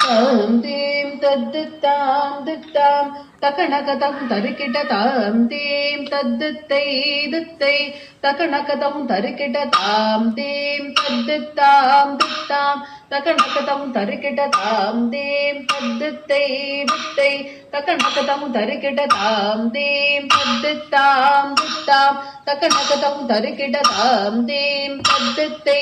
தாம் தீம் தத்து தாம் தித்தாம் தகனகதம் தருக்கிட்ட தாம் தீம் தத்துத்தை துத்தை தகனகதம் தருக்கிட்ட தாம் தீம் தத்துத்தாம் தித்தாம் தகனகதம் தருக்கிட்ட தாம் தீம் தத்துத்தை துத்தை தகனகதம் தருக்கிட்ட தாம் தீம் தத்துத்தாம் தித்தாம் தகனகதம் தருக்கிட்ட தாம் தீம் தத்துத்தை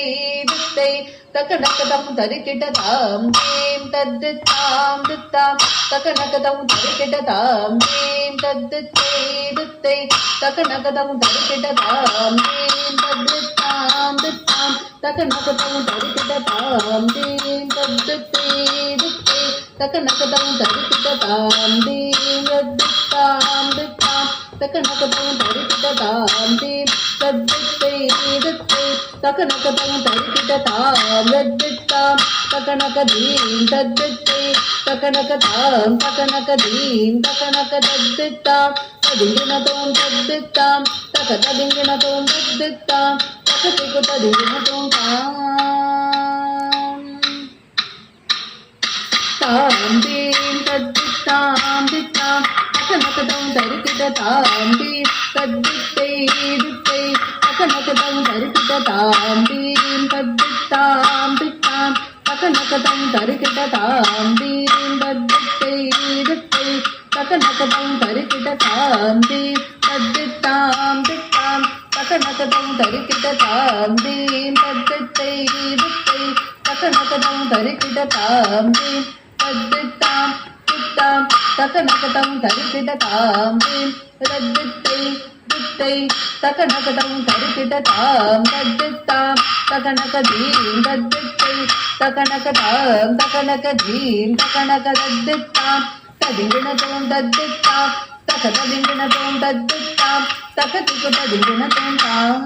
துத்தை தகனகதம் தருக்கிட்ட தாம் தீம் தத்துத்தாம் தித்தாம் தகனகதம் தருக்கிட்ட தாம் தீம் தத்துத்தை துத்தை தகனகதம் தருக்கிட்ட தாம் தீம் தத்துத்தாம் தித்தாம் தகனகதம் தருக்கிட்ட தாம் தீம் தத்துத்தை துத்தை தகனகதம் தருக்கிட்ட தாம் தீம் தத்துத்தாம் தித்தாம் தகனகதம் தருக்கிட்ட தாம் தீம் தத்துத்தை துத்தை தகனகதம் தருக்கிட்ட தாம் தத்துத்தாம் தகனகதீம் தத்துத்தை தகனகதாம் தகனகதீம் தகனகதத்துத்தாம் ததிங்கிணதோம் தத்துத்தாம் தகததிங்கிணதோம் தத்துத்தாம் தகதிகு ததிங்கிணதோம் தாம் தீம் தத்துத்தாம் தித்தாம் தகனகதம் தருக்கிட்ட தாம் தீம் தத்துத்தை துத்தை தகனகதம் தருக்கிட்ட தாம் தீம் தத்துத்தாம் தித்தாம் தகனகதம் தருக்கிட்ட தாம் தீம் தத்துத்தை துத்தை தகனகதம் தருக்கிட்ட தாம் தீம் தத்துத்தாம் தித்தாம் தகனகதம் தருக்கிட்ட தாம் தீம் தத்துத்தை துத்தை தகனகதம் தருக்கிட்ட தாம் தீம் தத்துத்தாம் தித்தாம் தகனகதம் தருக்கிட்ட தாம் தீம் தத்துத்தை துத்தை தகனகதம் தருக்கிட்ட தாம் தத்துத்தாம் தகனகதீம் தத்துத்தை தகனகதாம் தகனகதீம் தகனகதத்துத்தாம் ததிங்கிணதோம் தத்துத்தாம் தகததிங்கிணதோம் தத்துத்தாம் தகதிகு ததிங்கிணதோம் தாம்